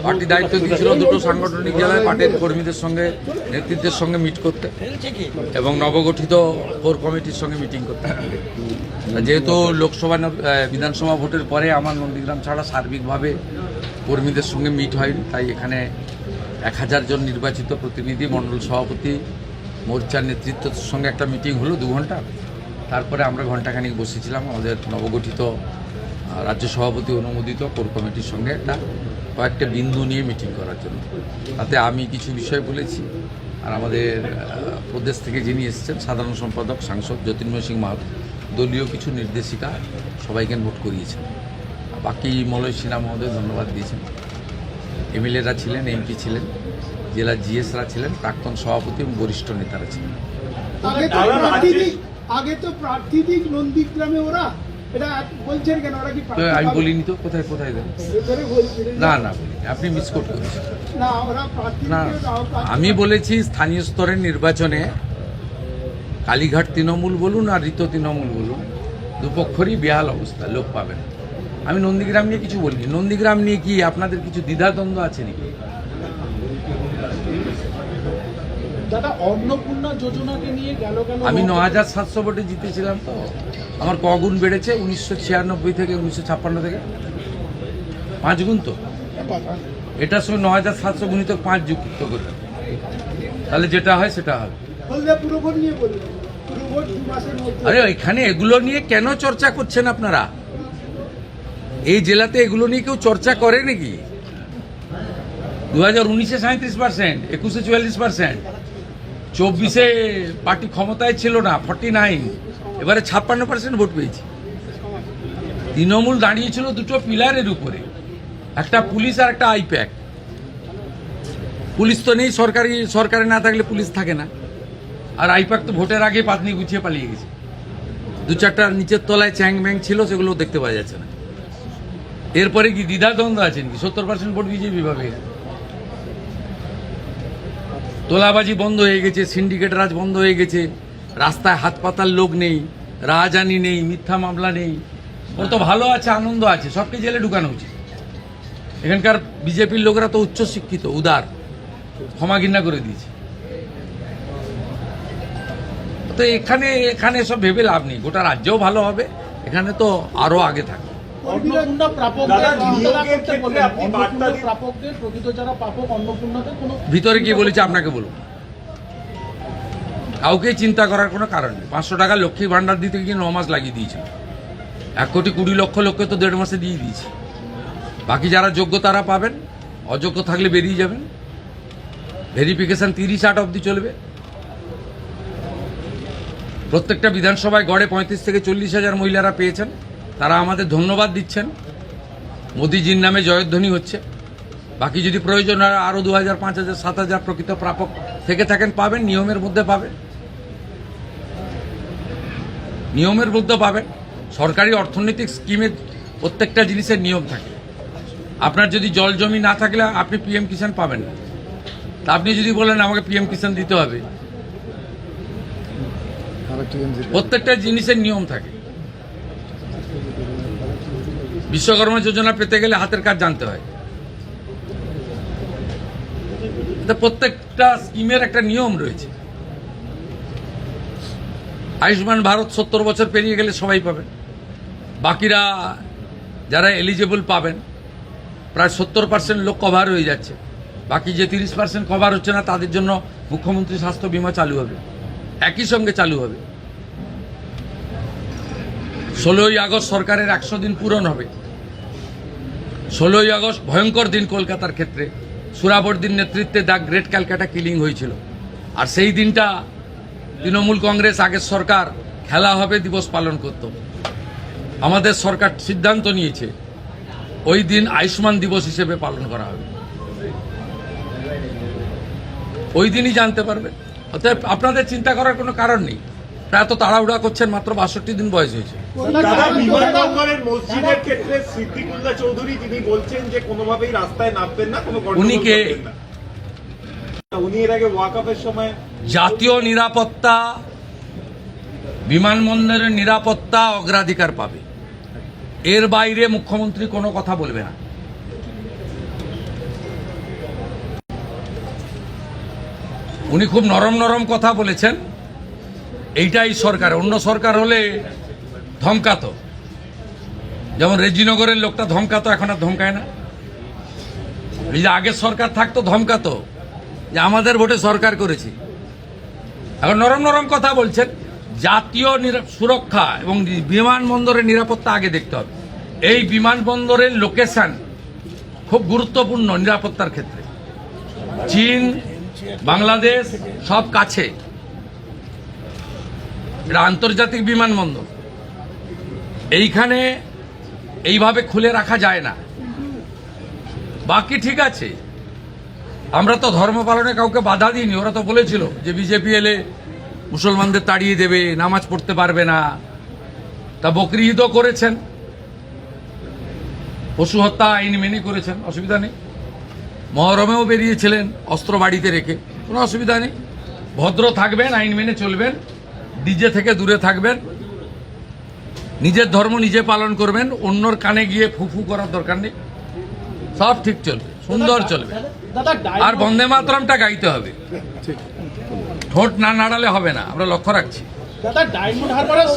Party দায়িত্ব দিয়েছিল দুটো সাংগঠনিক জেলায় পার্টির কর্মীদের সঙ্গে নেতৃত্বের সঙ্গে মিট করতে এবং নবগঠিত কোর কমিটির সঙ্গে মিটিং করতে। যেহেতু লোকসভা বিধানসভা ভোটের পরে আমার নন্দীগ্রাম ছাড়া সার্বিকভাবে কর্মীদের সঙ্গে মিট হয়নি, তাই এখানে 1000 জন নির্বাচিত প্রতিনিধি, মণ্ডল সভাপতি, মোর্চার নেতৃত্বের সঙ্গে একটা মিটিং হলো 2 ঘন্টা। তারপরে আমরা ঘণ্টাখানিক বসেছিলাম আমাদের নবগঠিত রাজ্য সভাপতি অনুমোদিত কোর কমিটির সঙ্গে একটা কয়েকটা বিন্দু নিয়ে মিটিং করার জন্য। তাতে আমি কিছু বিষয় বলেছি, আর আমাদের প্রদেশ থেকে যিনি এসেছেন সাধারণ সম্পাদক সাংসদ জ্যোতির্ময় সিং মাহাতো দলীয় কিছু নির্দেশিকা সবাইকে নোট করিয়েছেন। বাকি মলয় সিনহা মহোদয় ধন্যবাদ দিয়েছেন। এমএলএরা ছিলেন, এমপি ছিলেন, জেলা জিএসরা ছিলেন, প্রাক্তন সভাপতি এবং বরিষ্ঠ নেতারা ছিলেন। আগে তো প্রার্থীদিক নন্দীগ্রামে ওরা এটা বলছেন কেন? ওরা কি আমি বলিনি তো, কোথায় কোথায় দেন? না না বলিনি, আপনি মিসকোট করেছেন। না, আমি বলেছি স্থানীয় স্তরের নির্বাচনে কালীঘাট তৃণমূল বলুন আর ঋত তৃণমূল বলুন, দুপক্ষরই বেহাল অবস্থা, লোক পাবেন। আমি নন্দীগ্রাম নিয়ে কিছু বলিনি। নন্দীগ্রাম নিয়ে কি আপনাদের কিছু দ্বিধাদ্বন্দ্ব আছে নাকি? দাদা, অন্নপূর্ণা যোজনাকে নিয়ে গেল আমি 9700 ভোটে জিতেছিলাম, তো আমার কগুণ বেড়েছে 1996 থেকে 1956 থেকে 5 গুণ। তো এটার সঙ্গে 9700 গুণিত 5 যুক্ত করতে, তাহলে যেটা হয় সেটা হবে। আরে এখানে এগুলো নিয়ে কেন চর্চা করছেন আপনারা? এই জেলাতে এগুলো নিয়ে কেউ চর্চা করে নাকি? 2019-এ 37%, 21-এ 44%, 24-এ পার্টি ক্ষমতায় ছিল না 49, এবারে 56% ভোট পেয়েছি। তৃণমূল দাঁড়িয়েছিল দুটো পিলারের উপরে, একটা পুলিশ আর একটা আইপ্যাক। পুলিশ তো নেই, সরকারে না থাকলে পুলিশ থাকে না, আর আইপ্যাক তো ভোটের আগে পাতনি গুছিয়ে পালিয়ে গেছে। 2-4টা নিচের তলায় চ্যাং ব্যাং ছিল, সেগুলো দেখতে পাওয়া যাচ্ছে না। এরপরে কি দ্বিধাদ্বন্দ্ব আছে নাকি? 70% ভোট বিজেপি পাবে। তোলাবাজি বন্ধ হয়ে গেছে, সিন্ডিকেট রাজ বন্ধ হয়ে গেছে, রাস্তায় হাত পাতার লোক নেই, রাজধানী নেই, মিথ্যা মামলা নেই। ওর তো ভালো আছে, আনন্দ আছে, সবকে জেলে ঢুকানো উচিত। এখানকার বিজেপির লোকেরা তো উচ্চ শিক্ষিত, উদার, ক্ষমা ঘৃণা করে দিয়েছে। তো এখানে সব ভেবে লাভ নেই। গোটা রাজ্যও ভালো হবে, এখানে তো আরো আগে থাকবে। ভিতরে কি বলেছে আপনাকে বলুন? কাউকে চিন্তা করার কোনো কারণ নেই। 500 টাকা লক্ষ্মী ভান্ডার দিতে গিয়ে 9 মাস লাগিয়ে দিয়েছিল। 1,20,00,000 লোককে তো 1.5 মাসে দিয়ে দিয়েছে। বাকি যারা যোগ্য তারা পাবেন, অযোগ্য থাকলে বেরিয়ে যাবেন। ভেরিফিকেশন 30-8 অবধি চলবে। প্রত্যেকটা বিধানসভায় গড়ে 35 থেকে 40,000 মহিলারা পেয়েছেন, তারা আমাদের ধন্যবাদ দিচ্ছেন। মোদিজির নামে জয়ধ্বনি হচ্ছে। বাকি যদি প্রয়োজন হয় আরও 2,000, 5,000, 7,000 প্রকৃত প্রাপক থেকে থাকেন, পাবেন। নিয়মের মধ্যে পাবেন, নিয়মের মধ্যে পাবেন। সরকারি অর্থনৈতিক স্কিমের প্রত্যেকটা জিনিসের নিয়ম থাকে। আপনার যদি জল জমি না থাকলে আপনি পিএম কিষাণ পাবেন না। তা আপনি যদি বলেন আমাকে পিএম কিষাণ দিতে হবে, প্রত্যেকটা জিনিসের নিয়ম থাকে। বিশ্বকর্মা যোজনা পেতে গেলে হাতের কাজ জানতে হয়। প্রত্যেকটা স্কিমের একটা নিয়ম রয়েছে। আয়ুষ্মান ভারত 70 বছর পেরিয়ে গেলে সবাই পাবেন। বাকিরা যারা এলিজেবল পাবেন, প্রায় 70% লোক কভার হয়ে যাচ্ছে। বাকি যে 30% কভার হচ্ছে না, তাদের জন্য মুখ্যমন্ত্রী স্বাস্থ্য বীমা চালু হবে, একই সঙ্গে চালু হবে। 16ই আগস্ট সরকারের 100 দিন পূরণ হবে। 16ই আগস্ট ভয়ঙ্কর দিন কলকাতার ক্ষেত্রে। সুরাবর্দির নেতৃত্বে দ্য গ্রেট ক্যালকাটা কিলিং হয়েছিল। আর সেই দিনটা তৃণমূল কংগ্রেস আগের সরকার খেলা হবে দিবস পালন করত। আমাদের সরকার সিদ্ধান্ত নিয়েছে ওই দিন আয়ুষ্মান দিবস হিসেবে পালন করা হবে। ওই দিনই জানতে পারবে। অতএব আপনাদের চিন্তা করার কোনো কারণ নেই। এত তাড়াহুড়া করছেন, মাত্র 62 দিন বয়স হয়েছে। মসজিদের ক্ষেত্রে সিদ্দিকুল্লাহ চৌধুরী তিনি বলছেন যে কোনোভাবেই রাস্তায় নামবেন না, কোনো উনি কে? উনি এর আগে ওয়াকফের সময় জাতীয় নিরাপত্তা, বিমানবন্দরের নিরাপত্তা অগ্রাধিকার পাবে। এর বাইরে মুখ্যমন্ত্রী কোনো কথা বলবে না। উনি খুব নরম নরম কথা বলেছেন। এইটাই সরকার, অন্য সরকার হলে ধমকাতো, যেমন রেজিনগরের লোকটা ধমকাতো, এখন আর ধমকায় না। এই যে আগের সরকার থাকতো ধমকাতো যে আমাদের ভোটে সরকার করেছি, এখন নরম নরম কথা বলছেন। জাতীয় সুরক্ষা এবং বিমানবন্দরের নিরাপত্তা আগে দেখতে হবে। এই বিমানবন্দরের লোকেশন খুব গুরুত্বপূর্ণ নিরাপত্তার ক্ষেত্রে। চীন, বাংলাদেশ সব কাছে, এটা আন্তর্জাতিক বিমানবন্দর। এইখানে এইভাবে খুলে রাখা যায় না। বাকি ঠিক আছে, আমরা তো ধর্ম পালনে কাউকে বাধা দিইনি। ওরা তো বলেছিল যে বিজেপি এলে মুসলমানদের তাড়িয়ে দেবে, নামাজ পড়তে পারবে না। তা বকরি ঈদও করেছেন, পশু হত্যা আইন মেনে করেছেন, অসুবিধা নেই। মহরমেও বেরিয়েছিলেন অস্ত্র বাড়িতে রেখে, কোনো অসুবিধা নেই। ভদ্র থাকবেন, আইন মেনে চলবেন, ডিজে থেকে দূরে থাকবেন, নিজের ধর্ম নিজে পালন করবেন, অন্যর কানে গিয়ে ফুফু করার দরকার নেই। সব ঠিক চলবে, সুন্দর চলবে। আর বন্দে মাতরমটা গাইতে হবে, ঠোঁট না নাড়ালে হবে না, আমরা লক্ষ্য রাখছি। দাদা ডায়মন্ড হারবারের